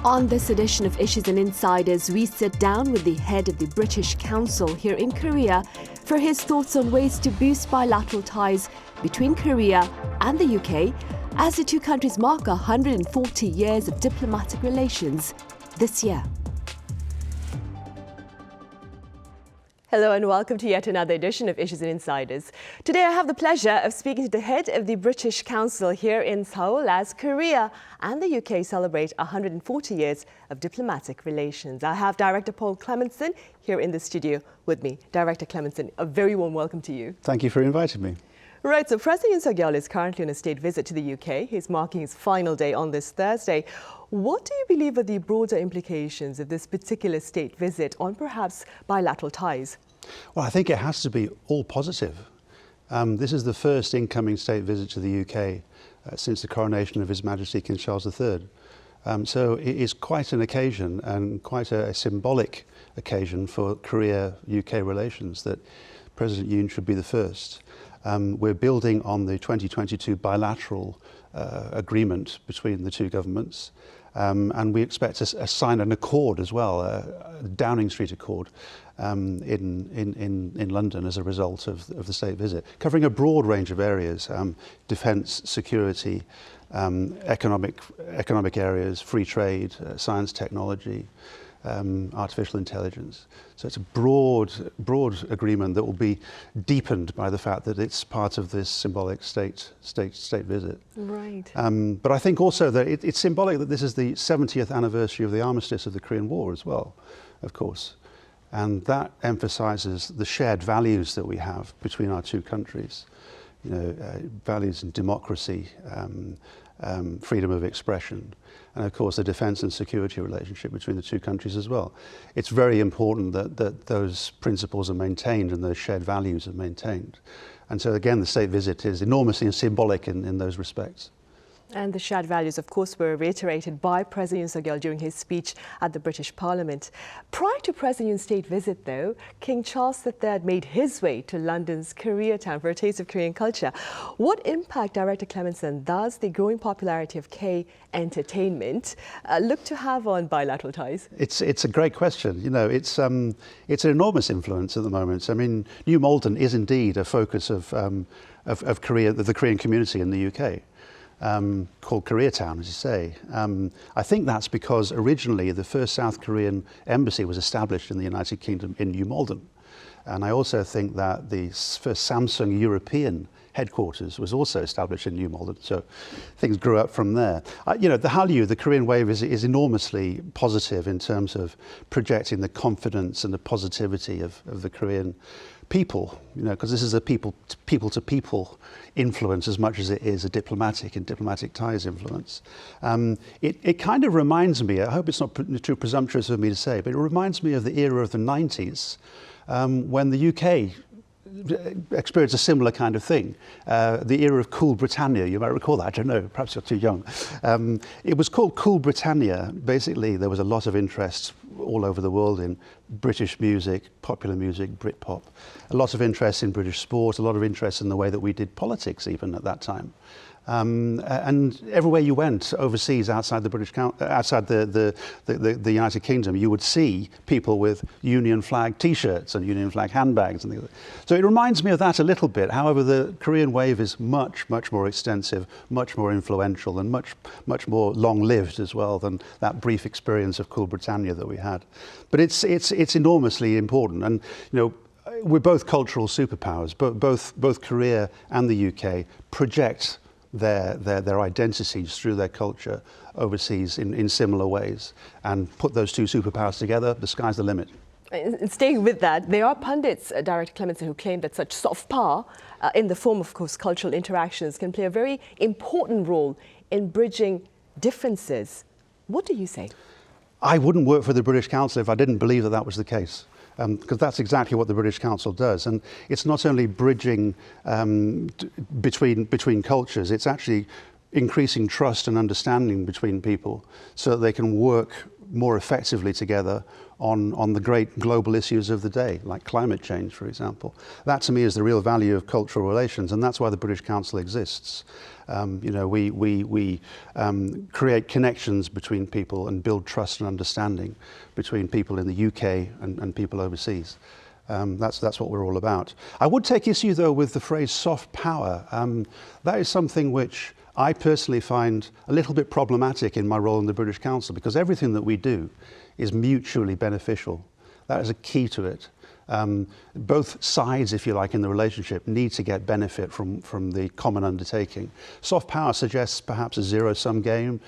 On this edition of Issues and Insiders, we sit down with the head of the British Council here in Korea for his thoughts on ways to boost bilateral ties between Korea and the UK as the two countries mark 140 years of diplomatic relations this year. Hello and welcome to yet another edition of Issues and Insiders. Today I have the pleasure of speaking to the head of the British Council here in Seoul as Korea and the UK celebrate 140 years of diplomatic relations. I have Director Paul Clementson here in the studio with me. Director Clementson, a very warm welcome to you. Thank you for inviting me. Right, so President Yoon Suk Yeol is currently on a state visit to the UK. He's marking his final day on this Thursday. What do you believe are the broader implications of this particular state visit on perhaps bilateral ties? Well, I think it has to be all positive. This is the first incoming state visit to the UK since the coronation of His Majesty King Charles III. So it is quite an occasion and quite a symbolic occasion for Korea-UK relations that President Yoon should be the first. We're building on the 2022 bilateral agreement between the two governments. And we expect to sign an accord as well, a Downing Street Accord in London as a result of the state visit, covering a broad range of areas, defence, security, economic areas, free trade, science, technology, artificial intelligence. So it's a broad agreement that will be deepened by the fact that it's part of this symbolic state visit. Right. But I think also that it's symbolic that this is the 70th anniversary of the armistice of the Korean War as well, of course. And that emphasizes the shared values that we have between our two countries. You know, values in democracy, freedom of expression, and of course the defence and security relationship between the two countries as well. It's very important that those principles are maintained and those shared values are maintained. And so again, the state visit is enormously symbolic in those respects. And the shared values, of course, were reiterated by President Yoon Suk Yeol during his speech at the British Parliament. Prior to President Yoon's state visit, though, King Charles III made his way to London's Koreatown for a taste of Korean culture. What impact, Director Clementson, does the growing popularity of K-entertainment look to have on bilateral ties? It's a great question. You know, it's an enormous influence at the moment. I mean, New Malden is indeed a focus of Korea, of the Korean community in the UK. Called Koreatown, as you say. I think that's because originally the first South Korean embassy was established in the United Kingdom in New Malden. And I also think that the first Samsung European headquarters was also established in New Malden. So things grew up from there. You know, the Hallyu, the Korean wave, is enormously positive in terms of projecting the confidence and the positivity of the Korean people, you know, because this is a people-to-people influence as much as it is a diplomatic ties influence. It kind of reminds me, I hope it's not too presumptuous of me to say, but it reminds me of the era of the 90s when the UK experienced a similar kind of thing. The era of Cool Britannia, you might recall that, I don't know, perhaps you're too young. It was called Cool Britannia. Basically, there was a lot of interest all over the world in British music, popular music, Britpop, a lot of interest in British sport, a lot of interest in the way that we did politics even at that time. And everywhere you went overseas, outside the United Kingdom, you would see people with Union flag T-shirts and Union flag handbags and things like that. So it reminds me of that a little bit. However, the Korean wave is much more extensive, much more influential, and much more long-lived as well than that brief experience of Cool Britannia that we had. But it's enormously important, and you know, we're both cultural superpowers. Both Korea and the UK project their identities through their culture overseas in similar ways, and put those two superpowers together, the sky's the limit. And staying with that, there are pundits, Director Clementson, who claim that such soft power in the form of course cultural interactions can play a very important role in bridging differences. What do you say? I wouldn't work for the British Council if I didn't believe that was the case. Because that's exactly what the British Council does. And it's not only bridging between cultures, it's actually increasing trust and understanding between people so that they can work more effectively together on the great global issues of the day, like climate change, for example. That, to me, is the real value of cultural relations, and that's why the British Council exists. You know, we create connections between people and build trust and understanding between people in the UK and people overseas. That's what we're all about. I would take issue, though, with the phrase soft power. That is something which I personally find a little bit problematic in my role in the British Council, because everything that we do is mutually beneficial. That is a key to it. Both sides, if you like, in the relationship need to get benefit from the common undertaking. Soft power suggests perhaps a zero-sum game,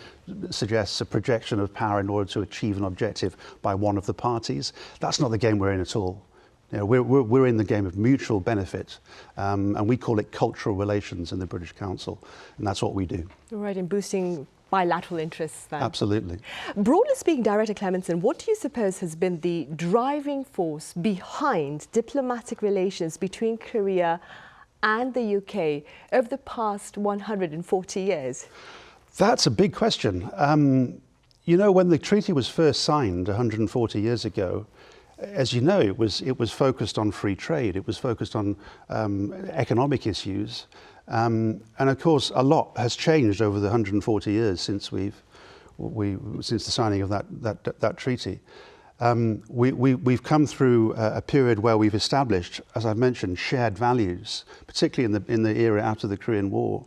suggests a projection of power in order to achieve an objective by one of the parties. That's not the game we're in at all. You know, we're in the game of mutual benefit, and we call it cultural relations in the British Council, and that's what we do. Right, in boosting bilateral interests then. Absolutely. Broadly speaking, Director Clementson, what do you suppose has been the driving force behind diplomatic relations between Korea and the UK over the past 140 years? That's a big question. You know, when the treaty was first signed 140 years ago, as you know, it was focused on free trade. It was focused on economic issues, and of course, a lot has changed over the 140 years since since the signing of that treaty. We've come through a period where we've established, as I've mentioned, shared values, particularly in the era after the Korean War.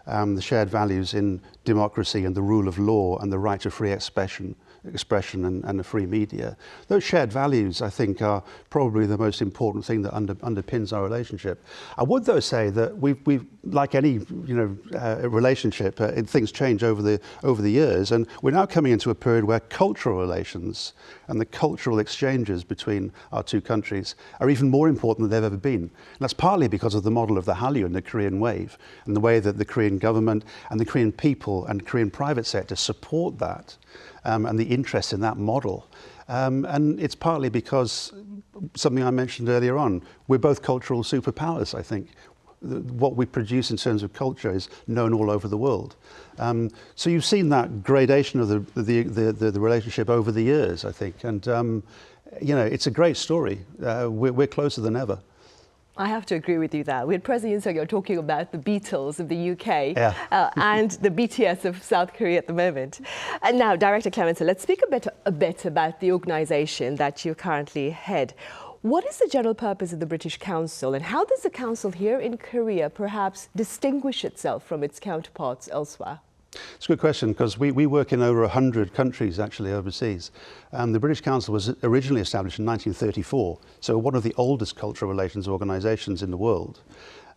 The shared values in democracy and the rule of law and the right to free expression and the free media. Those shared values, I think, are probably the most important thing that underpins our relationship. I would, though, say that we've like any relationship, things change over the years, and we're now coming into a period where cultural relations and the cultural exchanges between our two countries are even more important than they've ever been. And that's partly because of the model of the Hallyu and the Korean Wave, and the way that the Korean government and the Korean people and Korean private sector support that. And the interest in that model. And it's partly because something I mentioned earlier on, we're both cultural superpowers, I think. What we produce in terms of culture is known all over the world. So you've seen that gradation of the relationship over the years, I think. And, you know, it's a great story. We're closer than ever. I have to agree with you there. We had President Yoon Suk Yeol talking about the Beatles of the UK and the BTS of South Korea at the moment. And now, Director Clementson, let's speak a bit about the organisation that you currently head. What is the general purpose of the British Council, and how does the Council here in Korea perhaps distinguish itself from its counterparts elsewhere? It's a good question, because we work in over 100 countries actually overseas. The British Council was originally established in 1934, so one of the oldest cultural relations organisations in the world.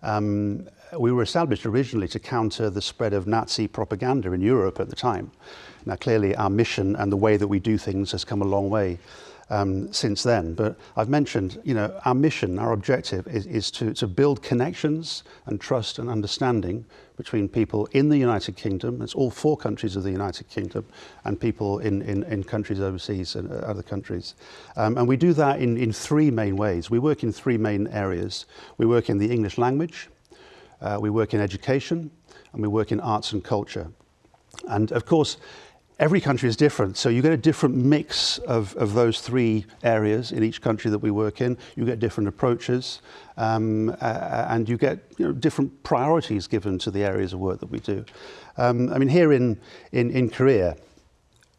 We were established originally to counter the spread of Nazi propaganda in Europe at the time. Now clearly our mission and the way that we do things has come a long way since then. But I've mentioned, you know, our mission, our objective is to build connections and trust and understanding between people in the United Kingdom, it's all 4 countries of the United Kingdom, and people in countries overseas and other countries. And we do that in 3 main ways. We work in 3 main areas. We work in the English language, we work in education, and we work in arts and culture. And of course, every country is different, so you get a different mix of those 3 areas in each country that we work in. You get different approaches, and you get different priorities given to the areas of work that we do. I mean, here in Korea,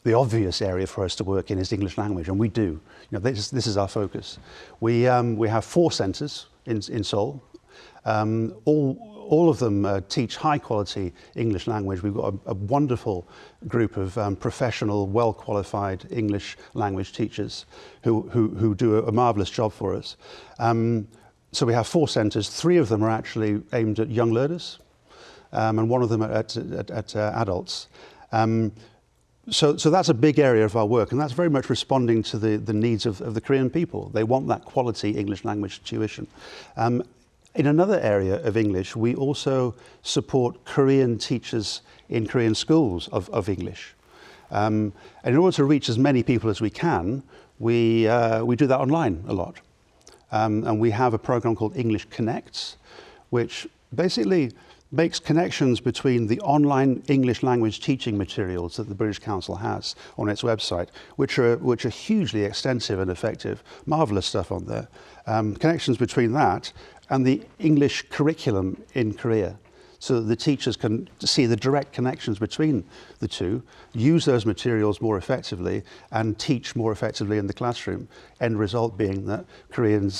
the obvious area for us to work in is English language, and we do. This is our focus. We have 4 centres in Seoul. All of them teach high-quality English language. We've got a wonderful group of professional, well-qualified English language teachers who do a marvellous job for us. So we have 4 centres. 3 of them are actually aimed at young learners, and 1 of them at adults. So that's a big area of our work, and that's very much responding to the needs of the Korean people. They want that quality English language tuition. In another area of English, we also support Korean teachers in Korean schools of English. And in order to reach as many people as we can, we do that online a lot. And we have a program called English Connects, which basically makes connections between the online English language teaching materials that the British Council has on its website, which are hugely extensive and effective, marvellous stuff on there. Connections between that and the English curriculum in Korea, so that the teachers can see the direct connections between the two, use those materials more effectively and teach more effectively in the classroom. End result being that Korean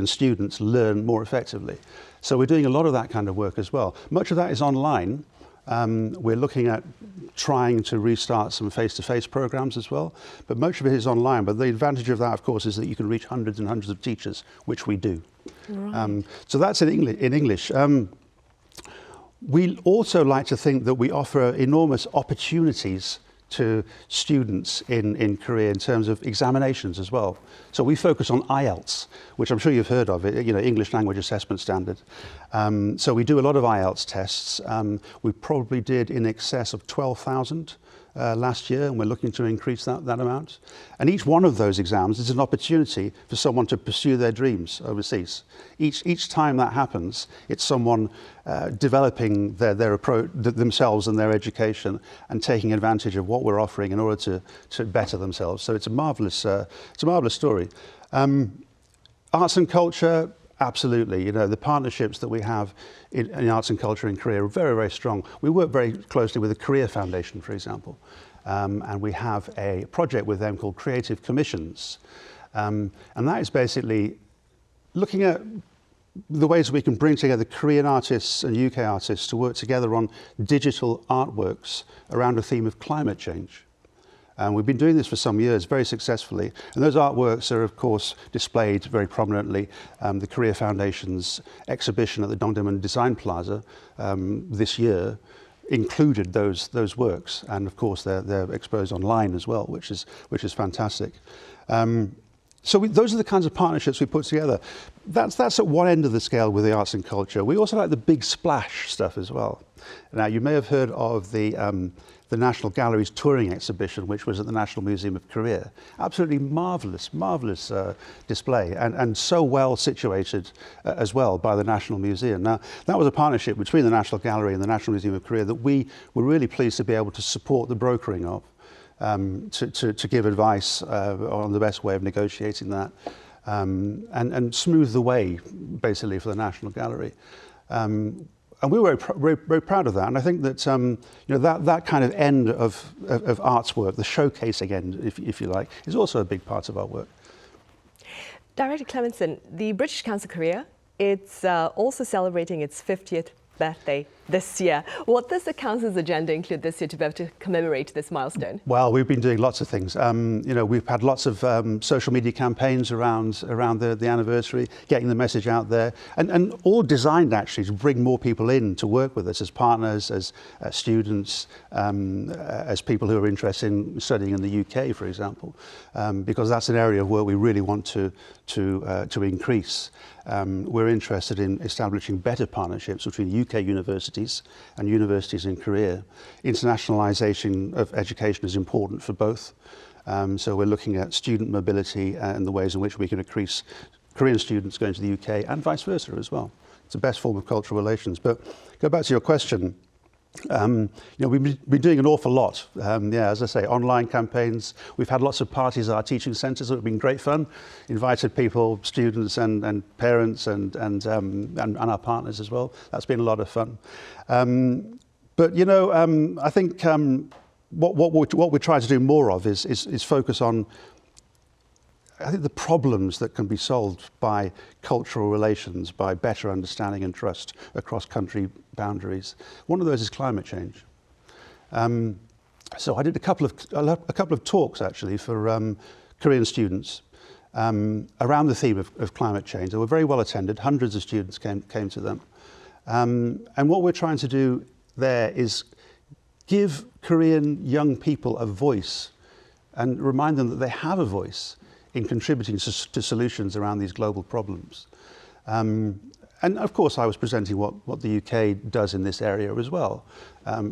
students learn more effectively. So we're doing a lot of that kind of work as well. Much of that is online. We're looking at trying to restart some face-to-face programs as well, but much of it is online. But the advantage of that, of course, is that you can reach hundreds and hundreds of teachers, which we do. Right. So that's in English. We also like to think that we offer enormous opportunities to students in Korea in terms of examinations as well. So we focus on IELTS, which I'm sure you've heard of, English Language Assessment Standard. So we do a lot of IELTS tests. We probably did in excess of 12,000 last year, and we're looking to increase that amount. And each one of those exams is an opportunity for someone to pursue their dreams overseas. Each time that happens, it's someone developing their approach, themselves and their education, and taking advantage of what we're offering in order to better themselves. So it's a marvellous story. Arts and culture, absolutely. The partnerships that we have in arts and culture in Korea are very, very strong. We work very closely with the Korea Foundation, for example, and we have a project with them called Creative Commissions, and that is basically looking at the ways we can bring together Korean artists and UK artists to work together on digital artworks around a theme of climate change. And we've been doing this for some years very successfully. And those artworks are, of course, displayed very prominently. The Korea Foundation's exhibition at the Dongdaemun Design Plaza this year included those works. And of course, they're exposed online as well, which is fantastic. So those are the kinds of partnerships we put together. That's at one end of the scale with the arts and culture. We also like the big splash stuff as well. Now, you may have heard of the National Gallery's touring exhibition, which was at the National Museum of Korea. Absolutely marvellous display, and so well situated as well by the National Museum. Now, that was a partnership between the National Gallery and the National Museum of Korea that we were really pleased to be able to support the brokering of, to give advice on the best way of negotiating that, and smooth the way, basically, for the National Gallery. And we were very proud of that. And I think that that kind of end of arts work, the showcasing end, if you like, is also a big part of our work. Director Clementson, the British Council Korea, it's also celebrating its 50th birthday this year. What does the Council's agenda include this year to be able to commemorate this milestone? Well, we've been doing lots of things. We've had lots of social media campaigns around the anniversary, getting the message out there, and all designed actually to bring more people in to work with us as partners, as students, as people who are interested in studying in the UK, for example, because that's an area where we really want to increase. We're interested in establishing better partnerships between UK universities and universities in Korea. Internationalization of education is important for both. So we're looking at student mobility and the ways in which we can increase Korean students going to the UK and vice versa as well. It's the best form of cultural relations. But go back to your question. We've been doing an awful lot. As I say, online campaigns. We've had lots of parties at our teaching centres that have been great fun. Invited people, students and parents and our partners as well. That's been a lot of fun. I think what we're trying to do more of is focus on, I think, the problems that can be solved by cultural relations, by better understanding and trust across country boundaries. One of those is climate change. So I did a couple of talks actually for Korean students around the theme of climate change. They were very well attended. Hundreds of students came to them. And what we're trying to do there is give Korean young people a voice and remind them that they have a voice in contributing to solutions around these global problems. And of course, I was presenting what the UK does in this area as well,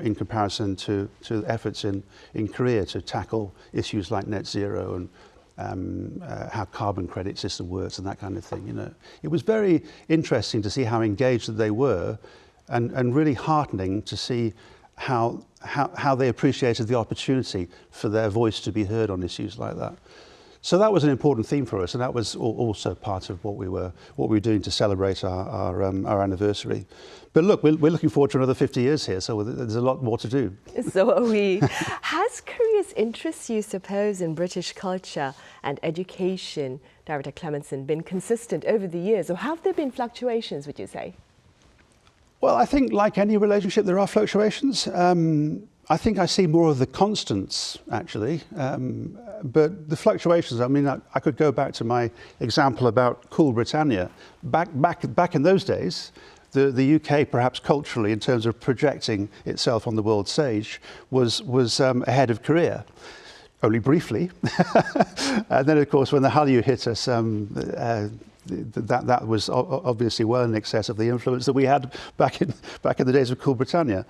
in comparison to efforts in Korea to tackle issues like net zero and how carbon credit system works and that kind of thing. It was very interesting to see how engaged they were and really heartening to see how they appreciated the opportunity for their voice to be heard on issues like that. So that was an important theme for us, and that was also part of what we were doing to celebrate our anniversary. But look, we're looking forward to another 50 years here, so there's a lot more to do. So are we. Has Korea's interest, you suppose, in British culture and education, Director Clementson, been consistent over the years, or have there been fluctuations, would you say? Well, I think like any relationship, there are fluctuations. I think I see more of the constants, actually. But the fluctuations, I mean, I could go back to my example about Cool Britannia. Back in those days, the UK, perhaps culturally, in terms of projecting itself on the world stage, was ahead of Korea. Only briefly. And then, of course, when the Hallyu hit us, that was obviously well in excess of the influence that we had back in the days of Cool Britannia.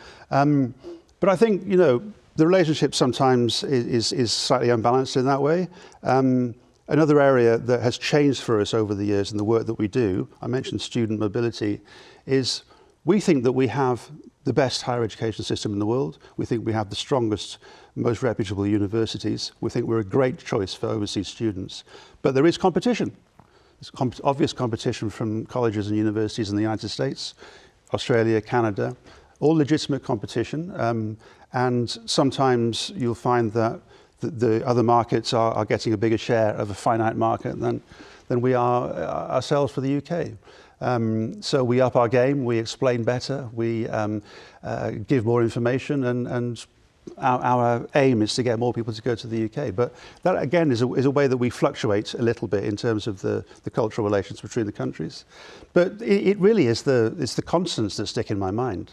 But I think, you know, the relationship sometimes is slightly unbalanced in that way. Another area that has changed for us over the years in the work that we do, I mentioned student mobility, is we think that we have the best higher education system in the world. We think we have the strongest, most reputable universities. We think we're a great choice for overseas students. But there is competition. There's obvious competition from colleges and universities in the United States, Australia, Canada, all legitimate competition. And sometimes you'll find that the other markets are getting a bigger share of a finite market than we are ourselves for the UK. So we up our game, we explain better, we give more information, and our aim is to get more people to go to the UK. But that, again, is a way that we fluctuate a little bit in terms of the cultural relations between the countries. But it really is the constants that stick in my mind.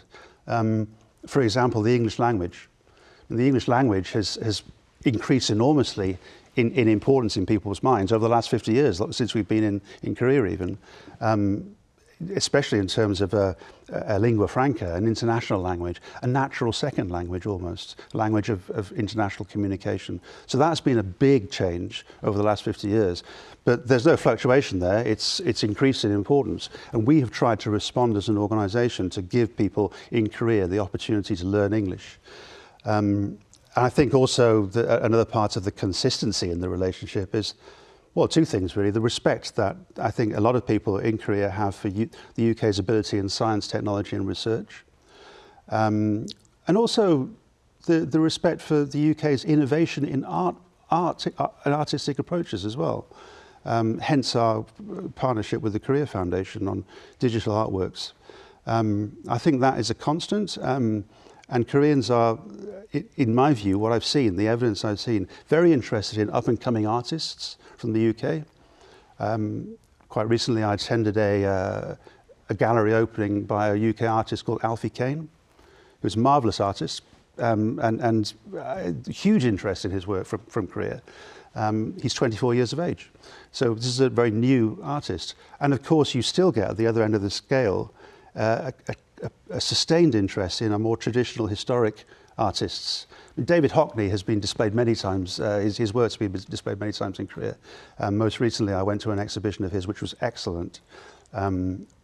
For example, the English language. The English language has increased enormously in importance in people's minds over the last 50 years, since we've been in Korea even, especially in terms of a lingua franca, an international language, a natural second language almost, a language of international communication. So that's been a big change over the last 50 years. But there's no fluctuation there, it's increased in importance. And we have tried to respond as an organisation to give people in Korea the opportunity to learn English. And I think also another part of the consistency in the relationship is, well, two things really. The respect that I think a lot of people in Korea have for the UK's ability in science, technology and research. And also the respect for the UK's innovation in art and artistic approaches as well. Hence our partnership with the Korea Foundation on digital artworks. I think that is a constant. And Koreans are, in my view, what I've seen, the evidence I've seen, very interested in up-and-coming artists from the UK. Quite recently I attended a gallery opening by a UK artist called Alfie Kane, who's a marvellous artist, and huge interest in his work from Korea. He's 24 years of age. So this is a very new artist. And of course you still get, at the other end of the scale, a sustained interest in our more traditional historic artists. David Hockney has been displayed many times, his work's been displayed many times in Korea. Most recently I went to an exhibition of his which was excellent,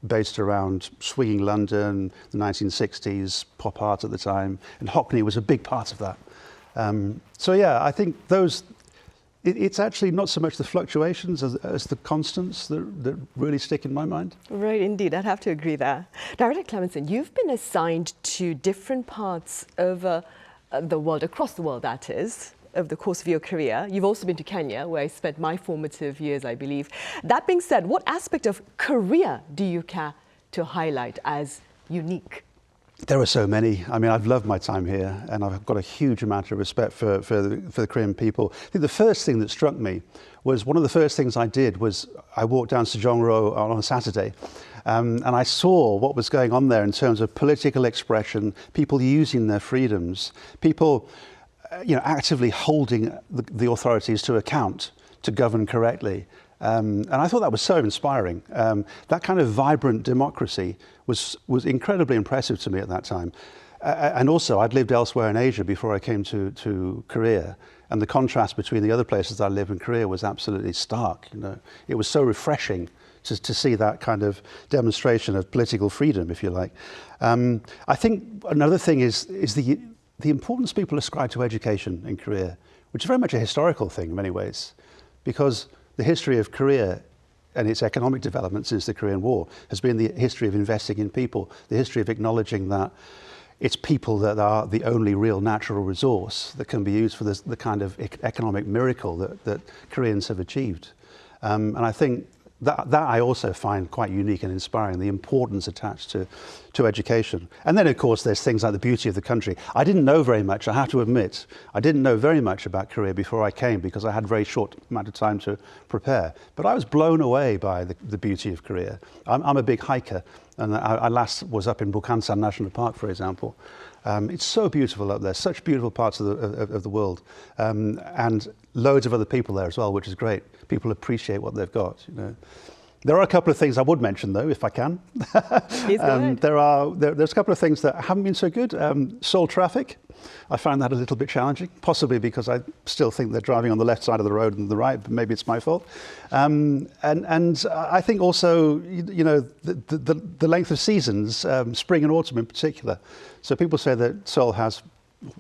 based around swinging London, the 1960s, pop art at the time, and Hockney was a big part of that. So yeah, I think it's actually not so much the fluctuations as the constants that really stick in my mind. Right, indeed. I'd have to agree there. Director Clementson, you've been assigned to different parts of the world, across the world that is, over the course of your career. You've also been to Kenya, where I spent my formative years, I believe. That being said, what aspect of Korea do you care to highlight as unique? There are so many. I mean, I've loved my time here, and I've got a huge amount of respect for the Korean people. I think the first thing that struck me was, one of the first things I did was I walked down Sejong-ro on a Saturday, and I saw what was going on there in terms of political expression, people using their freedoms, people actively holding the authorities to account to govern correctly. And I thought that was so inspiring. That kind of vibrant democracy was incredibly impressive to me at that time. And also, I'd lived elsewhere in Asia before I came to Korea, and the contrast between the other places I lived in Korea was absolutely stark. You know, it was so refreshing to see that kind of demonstration of political freedom, if you like. I think another thing is the importance people ascribe to education in Korea, which is very much a historical thing in many ways, because the history of Korea and its economic development since the Korean War has been the history of investing in people, the history of acknowledging that it's people that are the only real natural resource that can be used for the kind of economic miracle that Koreans have achieved. And I think that I also find quite unique and inspiring, the importance attached to education. And then, of course, there's things like the beauty of the country. I didn't know very much, I have to admit. I didn't know very much about Korea before I came because I had a very short amount of time to prepare. But I was blown away by the beauty of Korea. I'm a big hiker, and I last was up in Bukhansan National Park, for example. It's so beautiful up there, such beautiful parts of the world, and loads of other people there as well, which is great. People appreciate what they've got. You know, there are a couple of things I would mention though, if I can. Please go ahead. There's a couple of things that haven't been so good. Seoul traffic, I find that a little bit challenging, possibly because I still think they're driving on the left side of the road and the right, but maybe it's my fault. And I think also, you know, the length of seasons, spring and autumn in particular. So people say that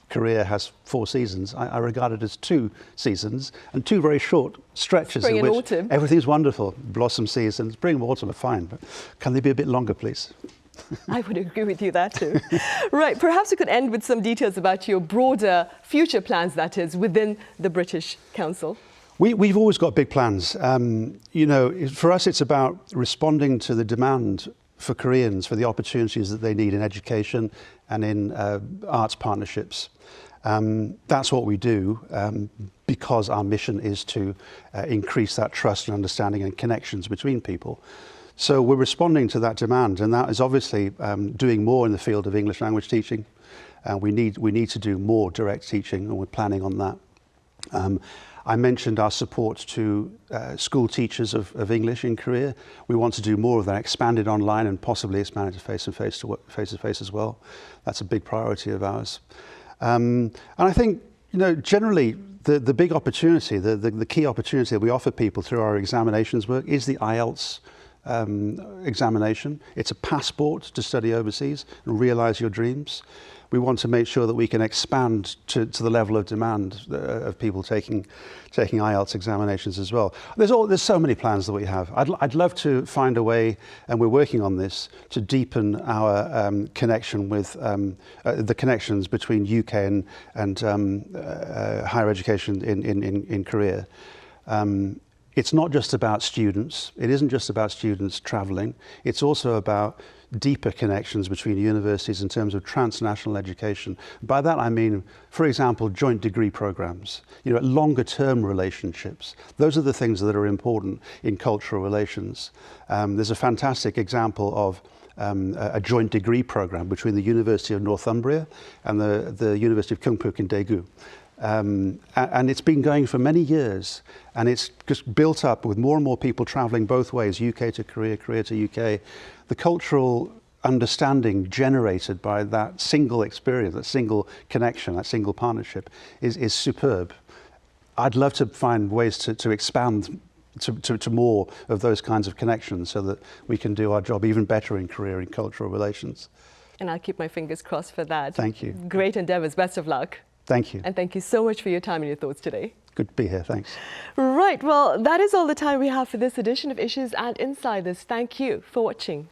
Korea has 4 seasons. I regard it as 2 seasons and 2 very short stretches Spring in and which autumn. everything's wonderful. Blossom seasons, spring and autumn are fine, but can they be a bit longer, please? I would agree with you that too. Right, perhaps we could end with some details about your broader future plans, that is, within the British Council. We've always got big plans. You know, for us it's about responding to the demand for Koreans, for the opportunities that they need in education and in arts partnerships. That's what we do because our mission is to increase that trust and understanding and connections between people. So we're responding to that demand, and that is obviously doing more in the field of English language teaching. We need to do more direct teaching, and we're planning on that. I mentioned our support to school teachers of English in Korea. We want to do more of that, expanded online and possibly expanded to face-to-face as well. That's a big priority of ours. And I think, you know, generally the big opportunity, the key opportunity that we offer people through our examinations work is the IELTS examination. It's a passport to study overseas and realize your dreams. We want to make sure that we can expand to the level of demand of people taking IELTS examinations as well. There's so many plans that we have. I'd love to find a way, and we're working on this, to deepen our connection with the connections between UK and higher education in Korea. It's not just about students. It isn't just about students traveling. It's also about deeper connections between universities in terms of transnational education. By that I mean, for example, joint degree programs, you know, longer term relationships. Those are the things that are important in cultural relations. There's a fantastic example of a joint degree program between the University of Northumbria and the University of Kyungpook in Daegu. And it's been going for many years, and it's just built up with more and more people traveling both ways, UK to Korea, Korea to UK. The cultural understanding generated by that single experience, that single connection, that single partnership is superb. I'd love to find ways to expand to more of those kinds of connections so that we can do our job even better in Korea in cultural relations. And I'll keep my fingers crossed for that. Thank you. Great endeavors. Best of luck. Thank you. And thank you so much for your time and your thoughts today. Good to be here. Thanks. Right. Well, that is all the time we have for this edition of Issues and Insiders. Thank you for watching.